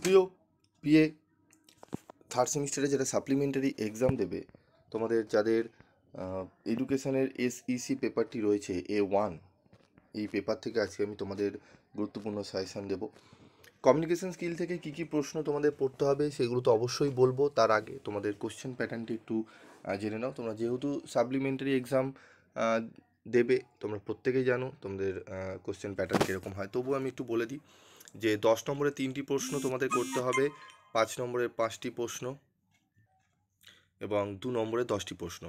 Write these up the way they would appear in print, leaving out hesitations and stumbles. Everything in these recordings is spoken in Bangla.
প্রিয় বিএ থার্ড সেমিস্টারে যারা সাপ্লিমেন্টারি এক্সাম দেবে, তোমাদের যাদের এডুকেশনের এসইসি পেপারটি রয়েছে A1, এই পেপার থেকে আজকে আমি তোমাদের গুরুত্বপূর্ণ সাজেশান দেবো। কমিউনিকেশন স্কিল থেকে কী কী প্রশ্ন তোমাদের পড়তে হবে সেগুলো তো অবশ্যই বলবো। তার আগে তোমাদের কোশ্চেন প্যাটার্নটি একটু জেনে নাও। তোমরা যেহেতু সাপ্লিমেন্টারি এক্সাম দেবে, তোমরা প্রত্যেকেই জানো তোমাদের কোশ্চেন প্যাটার্ন কীরকম হয়। তবুও আমি একটু বলে দিই যে 10 নম্বরে 3টি প্রশ্ন তোমাদের করতে হবে, 5 নম্বরে 5টি প্রশ্ন এবং 2 নম্বরে 10টি প্রশ্ন।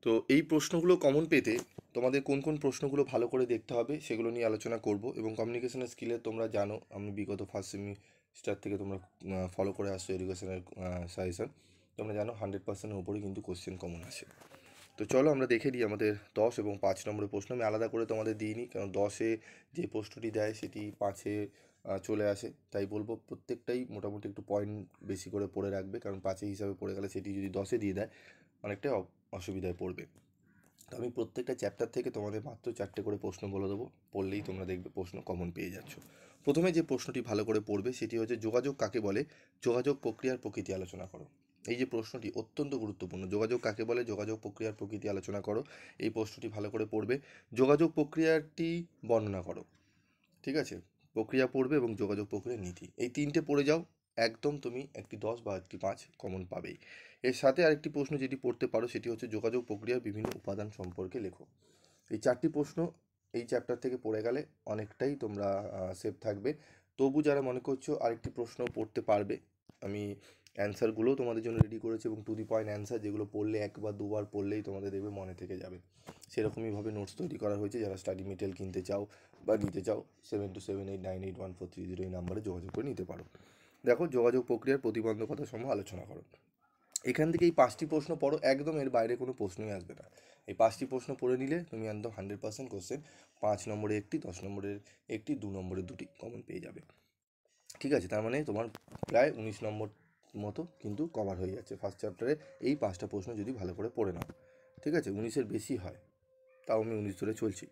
তো এই প্রশ্নগুলো কমন পেতে তোমাদের কোন কোন প্রশ্নগুলো ভালো করে দেখতে হবে সেগুলো নিয়ে আলোচনা করব। এবং কমিউনিকেশনের স্কিলে তোমরা জানো, আমি বিগত ফার্স্ট সেমিস্টার থেকে তোমরা ফলো করে আসছো এডুকেশনের সাজেশন, তোমরা জানো 100%-এর উপরে কিন্তু কোশ্চেন কমন আসে। তো চলো আমরা দেখে নিই আমাদের 10 এবং 5 নম্বরের প্রশ্ন। আমি আলাদা করে তোমাদের দিইনি, কারণ 10-এ যে প্রশ্নটি দেয় সেটি 5-এ চলে আসে, তাই বলবো প্রত্যেকটাই মোটামুটি একটু পয়েন্ট বেশি করে পড়ে রাখবে, কারণ 5-এ হিসাবে পড়ে গেলে সেটি যদি 10-এ দিয়ে দেয় অনেকটাই অসুবিধায় পড়বে। তো আমি প্রত্যেকটা চ্যাপ্টার থেকে তোমাদের মাত্র 4টে করে প্রশ্ন বলে দেবো, পড়লেই তোমরা দেখবে প্রশ্ন কমন পেয়ে যাচ্ছ। প্রথমে যে প্রশ্নটি ভালো করে পড়বে সেটি হচ্ছে যোগাযোগ কাকে বলে, যোগাযোগ প্রক্রিয়ার প্রকৃতি আলোচনা করো। এই যে প্রশ্নটি অত্যন্ত গুরুত্বপূর্ণ, যোগাযোগ কাকে বলে, যোগাযোগ প্রক্রিয়ার প্রকৃতি আলোচনা করো, এই প্রশ্নটি ভালো করে পড়বে। যোগাযোগ প্রক্রিয়াটি বর্ণনা করো, ঠিক আছে? প্রক্রিয়া পড়বে এবং যোগাযোগ প্রক্রিয়ার নীতি, এই 3টে পড়ে যাও, একদম তুমি একটি 10 বা একটি 5 কমন পাবেই। এর সাথে আরেকটি প্রশ্ন যেটি পড়তে পারো সেটি হচ্ছে যোগাযোগ প্রক্রিয়ার বিভিন্ন উপাদান সম্পর্কে লেখো। এই 4টি প্রশ্ন এই চ্যাপ্টার থেকে পড়ে গেলে অনেকটাই তোমরা সেফ থাকবে। তবু যারা মনে করছো আরেকটি প্রশ্ন পড়তে পারবে, আমি অ্যান্সারগুলোও তোমাদের জন্য রেডি করেছি এবং টু দি পয়েন্ট অ্যান্সার, যেগুলো পড়লে একবার দুবার পড়লেই তোমাদের দেখবে মনে থেকে যাবে। সেরকমইভাবে নোটস তৈরি করা হয়েছে। যারা স্টাডি মেটেরিয়াল কিনতে চাও বা নিতে চাও, 7278981430 এই নাম্বারে যোগাযোগ করে নিতে পারো। দেখো, যোগাযোগ প্রক্রিয়ার প্রতিবন্ধকতা সমূহ আলোচনা করো। এখান থেকে এই 5টি প্রশ্ন পড়ো, একদম এর বাইরে কোনো প্রশ্নই আসবে না। এই 5টি প্রশ্ন পড়ে নিলে তুমি একদম 100% কোশ্চেন 5 নম্বরে একটি, 10 নম্বরের একটি, 2 নম্বরে 2টি কমন পেয়ে যাবে। ঠিক আছে, তার মানে তোমার প্রায় 19 নম্বর মতো কিন্তু কভার হয়ে যাচ্ছে ফার্স্ট চ্যাপ্টারে, এই 5টা প্রশ্ন যদি ভালো করে পড়ে নাও। ঠিক আছে, 19-এর বেশি হয়, তাও আমি 19 ধরে চলছি।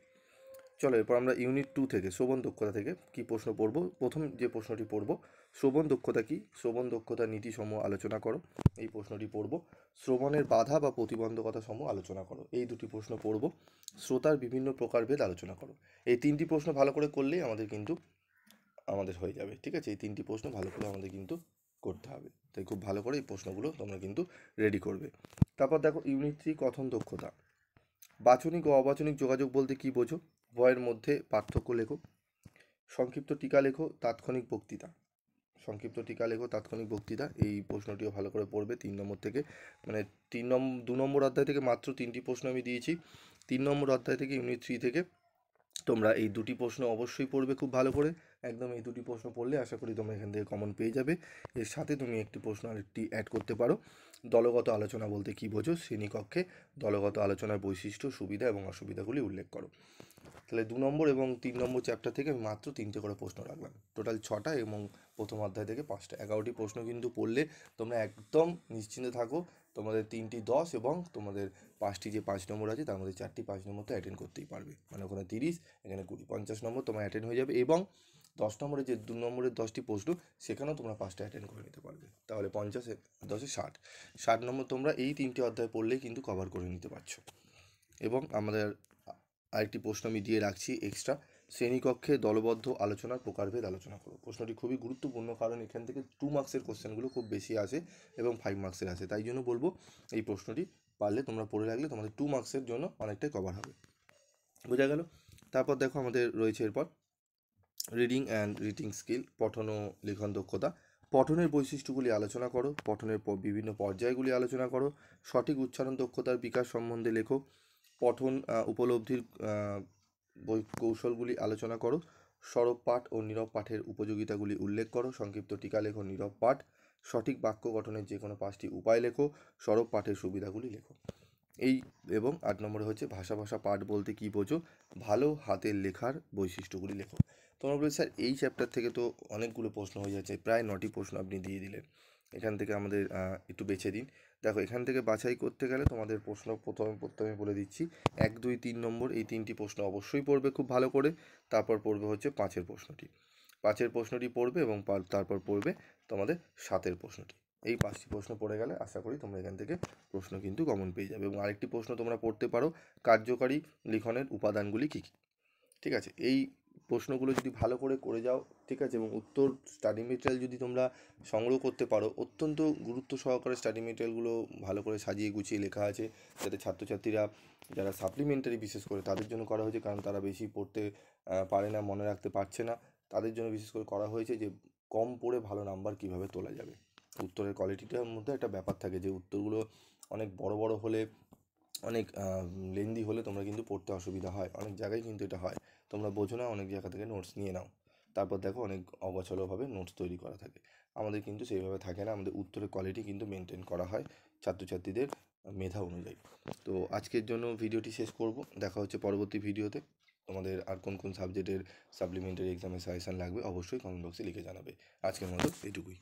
চলো, এরপর আমরা ইউনিট 2 থেকে শ্রবণ দক্ষতা থেকে কি প্রশ্ন পড়ব। প্রথম যে প্রশ্নটি পড়ব, শ্রবণ দক্ষতা কি, শ্রবণ দক্ষতার নীতিসমূহ আলোচনা করো, এই প্রশ্নটি পড়ব। শ্রবণের বাধা বা প্রতিবন্ধকতা সমূহ আলোচনা করো, এই দুটি প্রশ্ন পড়ব। শ্রোতার বিভিন্ন প্রকারভেদ আলোচনা করো। এই 3টি প্রশ্ন ভালো করে করলেই আমাদের হয়ে যাবে। ঠিক আছে, এই 3টি প্রশ্ন ভালো করে আমাদের কিন্তু করতে হবে, তাই খুব ভালো করে এই প্রশ্নগুলো তোমরা কিন্তু রেডি করবে। তারপর দেখো ইউনিট 3 কথন দক্ষতা। বাচনিক ও অবাচনিক যোগাযোগ বলতে কী বোঝো, উভয়ের মধ্যে পার্থক্য লেখো। সংক্ষিপ্ত টিকা লেখো, তাৎক্ষণিক বক্তৃতা। সংক্ষিপ্ত টিকা লেখো, তাৎক্ষণিক বক্তৃতা, এই প্রশ্নটিও ভালো করে পড়বে 3 নম্বর থেকে। মানে 2 নম্বর অধ্যায় থেকে মাত্র 3টি প্রশ্ন আমি দিয়েছি। 3 নম্বর অধ্যায় থেকে ইউনিট 3 থেকে তোমরা এই দুটি প্রশ্ন অবশ্যই পড়বে খুব ভালো করে। একদম এই দুটি প্রশ্ন পড়লে আশা করি তোমরা এখান থেকে কমন পেয়ে যাবে। এর সাথে তুমি একটি প্রশ্ন আরেকটি অ্যাড করতে পারো, দলগত আলোচনা বলতে কী বোঝো, শ্রেণীকক্ষে দলগত আলোচনার বৈশিষ্ট্য, সুবিধা এবং অসুবিধাগুলি উল্লেখ করো। তাহলে 2 নম্বর এবং 3 নম্বর চ্যাপ্টার থেকে আমি মাত্র 3টে করে প্রশ্ন রাখলাম, টোটাল 6টা, এবং প্রথম অধ্যায় থেকে 5টা, 11টি প্রশ্ন কিন্তু পড়লে তোমরা একদম নিশ্চিন্তে থাকো। তোমাদের 3টি 10 এবং তোমাদের 5টি যে 5 নম্বর আছে তার মধ্যে 4টি 5 নম্বর তো অ্যাটেন্ড করতেই পারবে। মানে ওখানে 30, এখানে 20, 50 নম্বর তোমার অ্যাটেন্ড হয়ে যাবে। এবং 10 নম্বরে যে 2 নম্বরের 10টি প্রশ্ন, সেখানেও তোমরা 5টা অ্যাটেন্ড করে নিতে পারবে। তাহলে 50, 10-এ 60, 60 নম্বর তোমরা এই 3টে অধ্যায় পড়লেই কিন্তু কভার করে নিতে পারছো। এবং আমাদের আরেকটি প্রশ্ন আমি দিয়ে রাখছি এক্সট্রা, শ্রেণীকক্ষে দলবদ্ধ আলোচনার প্রকারভেদ আলোচনা করো। প্রশ্নটি খুবই গুরুত্বপূর্ণ, কারণ এখান থেকে 2 মার্কসের কোশ্চেনগুলো খুব বেশি আসে এবং 5 মার্কসের আসে, তাই জন্য বলবো এই প্রশ্নটি পারলে তোমরা পড়ে রাখলে তোমাদের 2 মার্কসের জন্য অনেকটাই কভার হবে। বোঝা গেল? তারপর দেখো আমাদের রয়েছে এরপর রিডিং অ্যান্ড রিটিং স্কিল, পঠন ও লিখন দক্ষতা। পঠনের বৈশিষ্ট্যগুলি আলোচনা করো, পঠনের বিভিন্ন পর্যায়গুলি আলোচনা করো, সঠিক উচ্চারণ দক্ষতার বিকাশ সম্বন্ধে লেখো, পঠন উপলব্ধির কৌশলগুলি আলোচনা করো, সরব পাঠ ও নীরব পাঠের উপযোগিতাগুলি উল্লেখ করো, সংক্ষিপ্ত টিকা লেখো, নীরব পাঠ, সঠিক বাক্য গঠনের যে কোনো 5টি উপায় লেখো, সরব পাঠের সুবিধাগুলি লেখো। এই এবং 8 নম্বরে হচ্ছে ভাষা পাঠ বলতে কী বোঝো, ভালো হাতের লেখার বৈশিষ্ট্যগুলি লেখো। তোমরা বলবে স্যার এই চ্যাপ্টার থেকে তো অনেকগুলো প্রশ্ন হয়ে যাচ্ছে, প্রায় 9টি প্রশ্ন আপনি দিয়ে দিলেন, এখান থেকে আমাদের একটু বেছে দিন। দেখো, এখান থেকে বাছাই করতে গেলে তোমাদের প্রশ্ন প্রথমে বলে দিচ্ছি, 1, 2, 3 নম্বর এই 3টি প্রশ্ন অবশ্যই পড়বে খুব ভালো করে। তারপর পড়বে হচ্ছে 5-এর প্রশ্নটি। 5-এর প্রশ্নটি পড়বে এবং তারপর পড়বে তোমাদের 7-এর প্রশ্নটি। এই 5টি প্রশ্ন পড়ে গেলে আশা করি তোমরা এখান থেকে প্রশ্ন কিন্তু কমন পেয়ে যাবে। এবং আরেকটি প্রশ্ন তোমরা পড়তে পারো, কার্যকারী লিখনের উপাদানগুলি কী কী। ঠিক আছে, এই প্রশ্নগুলো যদি ভালো করে যাও, ঠিক আছে, এবং উত্তর স্টাডি মেটেরিয়াল যদি তোমরা সংগ্রহ করতে পারো, অত্যন্ত গুরুত্ব সহকারে স্টাডি মেটেরিয়ালগুলো ভালো করে সাজিয়ে গুছিয়ে লেখা আছে, যাতে ছাত্রছাত্রীরা যারা সাপ্লিমেন্টারি বিশেষ করে তাদের জন্য করা হয়েছে, কারণ তারা বেশি পড়তে পারে না, মনে রাখতে পারছে না, তাদের জন্য বিশেষ করে করা হয়েছে যে কম পড়ে ভালো নাম্বার কিভাবে তোলা যাবে। উত্তরের কোয়ালিটিটার মধ্যে একটা ব্যাপার থাকে যে উত্তরগুলো অনেক বড় বড় হলে, অনেক লেন্দি হলে তোমরা কিন্তু পড়তে অসুবিধা হয়, অনেক জায়গায় কিন্তু এটা হয়, তোমরা বোঝো না, অনেক জায়গা থেকে নোটস নিয়ে নাও, তারপর দেখো অনেক অগোছালোভাবে নোটস তৈরি করা থাকে। আমাদের কিন্তু সেইভাবে থাকে না, আমাদের উত্তরের কোয়ালিটি কিন্তু মেনটেন করা হয় ছাত্রছাত্রীদের মেধা অনুযায়ী। তো আজকের জন্য ভিডিওটি শেষ করব, দেখা হচ্ছে পরবর্তী ভিডিওতে। তোমাদের আর কোন কোন সাবজেক্টের সাপ্লিমেন্টারি এক্সামের সাজেশান লাগবে অবশ্যই কমেন্ট বক্সে লিখে জানাবে। আজকের মতো এইটুকুই।